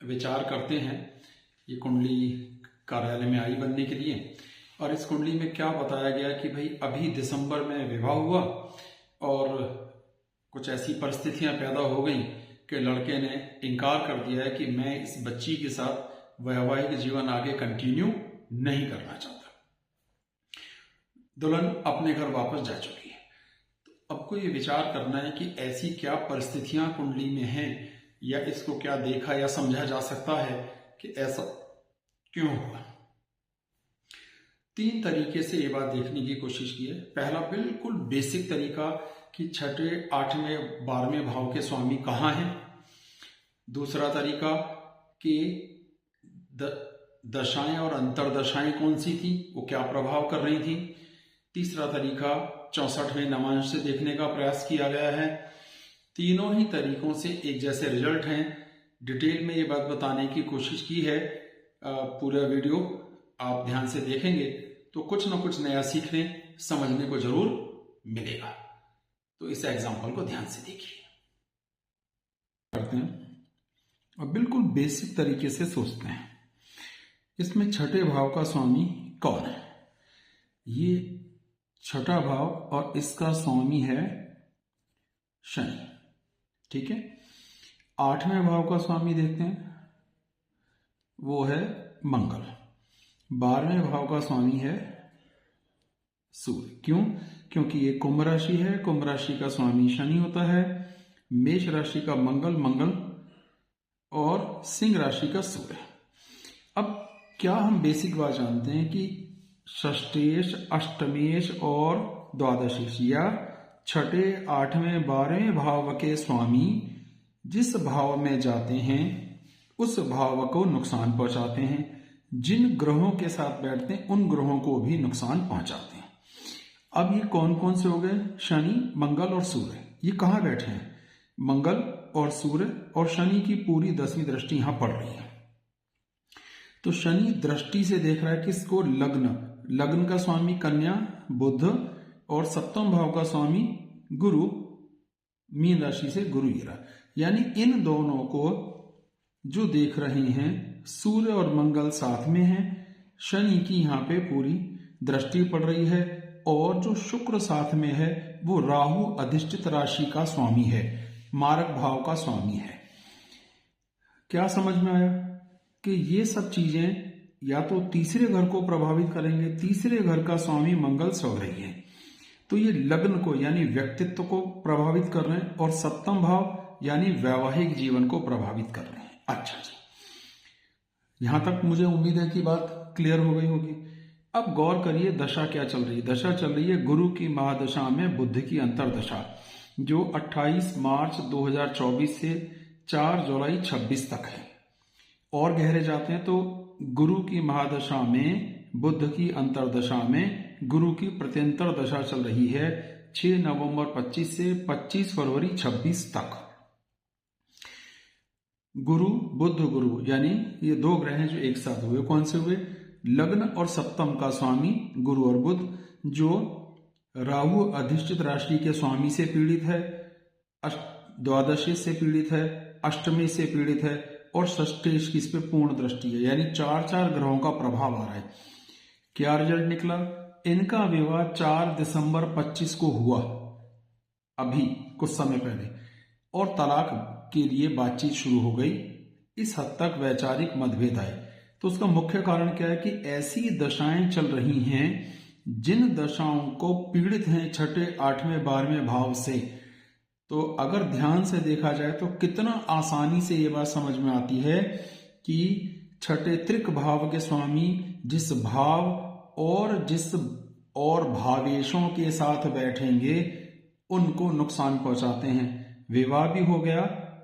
विचार करते हैं ये कुंडली कार्यालय में आई बनने के लिए। और इस कुंडली में क्या बताया गया कि भाई अभी दिसंबर में विवाह हुआ और कुछ ऐसी परिस्थितियां पैदा हो गई कि लड़के ने इनकार कर दिया है कि मैं इस बच्ची के साथ वैवाहिक जीवन आगे कंटिन्यू नहीं करना चाहता। दुल्हन अपने घर वापस जा चुकी है। तो आपको ये विचार करना है कि ऐसी क्या परिस्थितियां कुंडली में हैं या इसको क्या देखा या समझा जा सकता है कि ऐसा क्यों हुआ। 3 तरीके से ये बात देखने की कोशिश की है। पहला बिल्कुल बेसिक तरीका कि 6, 8वें, 12वें भाव के स्वामी कहाँ हैं। दूसरा तरीका कि दशाएं और अंतरदशाएं कौन सी थी, वो क्या प्रभाव कर रही थी। तीसरा तरीका 64वें नवांश से देखने का प्रयास किया गया है। तीनों ही तरीकों से एक जैसे रिजल्ट हैं। डिटेल में ये बात बताने की कोशिश की है। पूरा वीडियो आप ध्यान से देखेंगे तो कुछ ना कुछ नया सीखने समझने को जरूर मिलेगा। तो इस एग्जाम्पल को ध्यान से देखिए। करते हैं और बिल्कुल बेसिक तरीके से सोचते हैं। इसमें 6ठे भाव का स्वामी कौन है। ये 6ठा भाव और इसका स्वामी है शनि। ठीक है। 8वें भाव का स्वामी देखते हैं, वो है मंगल। 12वें भाव का स्वामी है सूर्य। क्यों? क्योंकि ये कुंभ राशि है। कुंभ राशि का स्वामी शनि होता है। मेष राशि का मंगल और सिंह राशि का सूर्य। अब क्या हम बेसिक बात जानते हैं कि षष्ठेश, अष्टमेश और द्वादशेश या 6ठे, 8वें, 12वें भाव के स्वामी जिस भाव में जाते हैं उस भाव को नुकसान पहुंचाते हैं। जिन ग्रहों के साथ बैठते हैं उन ग्रहों को भी नुकसान पहुंचाते हैं। अब ये कौन कौन से हो गए? शनि, मंगल और सूर्य। ये कहाँ बैठे हैं? मंगल और सूर्य और शनि की पूरी 10वीं दृष्टि यहां पड़ रही है। तो शनि दृष्टि से देख रहा है किसको? लग्न का स्वामी कन्या बुध और 7वें भाव का स्वामी गुरु, मीन राशि से गुरु गिरा। यानी इन दोनों को जो देख रहे हैं, सूर्य और मंगल साथ में हैं। शनि की यहाँ पे पूरी दृष्टि पड़ रही है और जो शुक्र साथ में है वो राहु अधिष्ठित राशि का स्वामी है, मारक भाव का स्वामी है। क्या समझ में आया कि ये सब चीजें या तो तीसरे घर को प्रभावित करेंगे। तीसरे घर का स्वामी मंगल सो रही है तो ये लग्न को यानी व्यक्तित्व को प्रभावित कर रहे हैं और 7वां भाव यानी वैवाहिक जीवन को प्रभावित कर रहे हैं। अच्छा जी, यहां तक मुझे उम्मीद है कि बात क्लियर हो गई होगी। अब गौर करिए दशा क्या चल रही है। दशा चल रही है गुरु की महादशा में बुध की अंतरदशा, जो 28 मार्च 2024 से 4 जुलाई 26 तक है। और गहरे जाते हैं तो गुरु की महादशा में बुध की अंतरदशा में गुरु की प्रत्यंतर दशा चल रही है 6 नवंबर 25 से 25 फरवरी 26 तक। गुरु बुध गुरु यानी ये 2 ग्रह हैं जो एक साथ हुए। कौन से हुए? लग्न और 7म का स्वामी गुरु और बुध, जो राहु अधिष्ठित राशि के स्वामी से पीड़ित है, द्वादशेश से पीड़ित है, अष्टमी से पीड़ित है और षष्ठेश की इस पे पूर्ण दृष्टि है। यानी 4 ग्रहों का प्रभाव आ रहा है। क्या रिजल्ट निकला? इनका विवाह 4 दिसंबर 25 को हुआ, अभी कुछ समय पहले, और तलाक के लिए बातचीत शुरू हो गई। इस हद तक वैचारिक मतभेद आए। तो उसका मुख्य कारण क्या है कि ऐसी दशाएं चल रही हैं जिन दशाओं को पीड़ित हैं 6ठे, 8वें, 12वें भाव से। तो अगर ध्यान से देखा जाए तो कितना आसानी से ये बात समझ में आती है कि 6ठे त्रिक भाव के स्वामी जिस भाव और भावेशों के साथ बैठेंगे उनको नुकसान पहुंचाते हैं। विवाह भी हो गया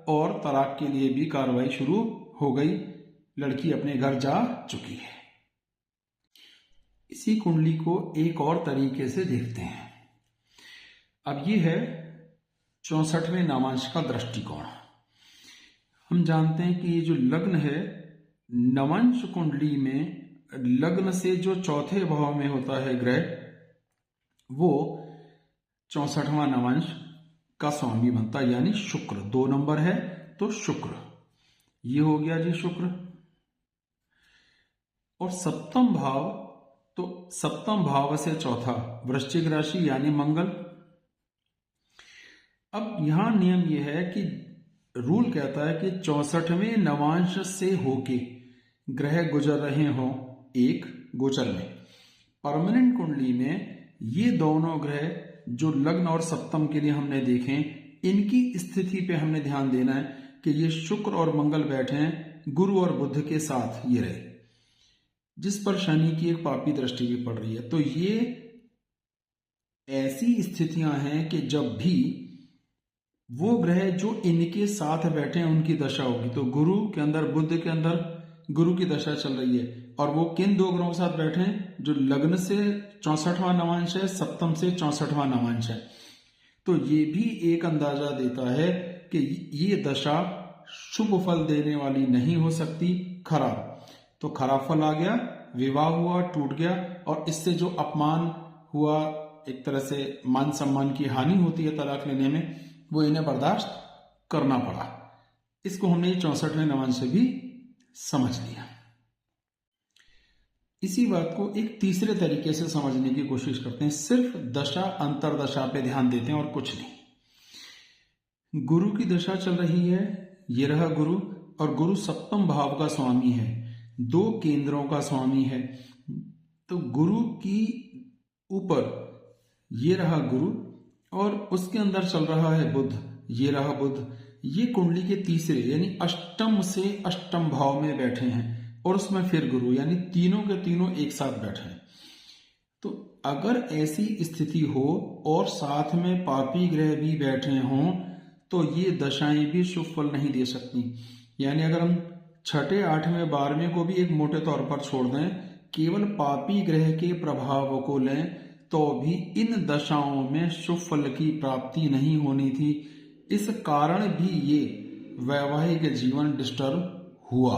और तलाक के लिए भी कार्रवाई शुरू हो गई। लड़की अपने घर जा चुकी है। इसी कुंडली को एक और तरीके से देखते हैं। अब ये है 64वें नामांश का दृष्टिकोण। हम जानते हैं कि ये जो लग्न है, नवंश कुंडली में लग्न से जो 4थे भाव में होता है ग्रह, वो 64वां नवंश का स्वामी बनता है, यानी शुक्र। 2 नंबर है तो शुक्र। ये हो गया जी शुक्र। और सप्तम भाव, तो सप्तम भाव से चौथा वृश्चिक राशि यानी मंगल। अब यहां नियम यह है कि रूल कहता है कि 64वें नवांश से होके ग्रह गुजर रहे हों एक गोचर में, परमानेंट कुंडली में ये दोनों ग्रह जो लग्न और सप्तम के लिए हमने देखे, इनकी स्थिति पे हमने ध्यान देना है कि ये शुक्र और मंगल बैठे हैं गुरु और बुध के साथ ये रहे, जिस पर शनि की एक पापी दृष्टि भी पड़ रही है। तो ये ऐसी स्थितियां हैं कि जब भी वो ग्रह जो इनके साथ बैठे हैं उनकी दशा होगी, तो गुरु के अंदर बुध के अंदर गुरु की दशा चल रही है, और वो किन दो ग्रहों के साथ बैठे हैं, जो लग्न से 64वां नवांश है, सप्तम से 64वां नवांश है। तो ये भी एक अंदाजा देता है कि ये दशा शुभ फल देने वाली नहीं हो सकती, खराब। तो खराब फल आ गया, विवाह हुआ, टूट गया, और इससे जो अपमान हुआ, एक तरह से मान सम्मान की हानि होती है तलाक लेने में, वो इन्हें बर्दाश्त करना पड़ा। इसको हमने 64वें नवांश से भी समझ लिया। इसी बात को एक तीसरे तरीके से समझने की कोशिश करते हैं, सिर्फ दशा अंतरदशा पे ध्यान देते हैं और कुछ नहीं। गुरु की दशा चल रही है, ये रहा गुरु, और गुरु सप्तम भाव का स्वामी है, 2 केंद्रों का स्वामी है। तो गुरु की ऊपर ये रहा गुरु, और उसके अंदर चल रहा है बुध, ये रहा बुध। ये कुंडली के तीसरे यानी अष्टम से अष्टम भाव में बैठे हैं, और उसमें फिर गुरु, यानी तीनों के तीनों एक साथ बैठे हैं। तो अगर ऐसी स्थिति हो और साथ में पापी ग्रह भी बैठे हों, तो ये दशाएं भी शुभ फल नहीं दे सकती। यानी अगर हम 6ठे, 8वें, 12वें को भी एक मोटे तौर पर छोड़ दें, केवल पापी ग्रह के प्रभाव को लें, तो भी इन दशाओं में शुभ फल की प्राप्ति नहीं होनी थी। इस कारण भी ये वैवाहिक जीवन डिस्टर्ब हुआ।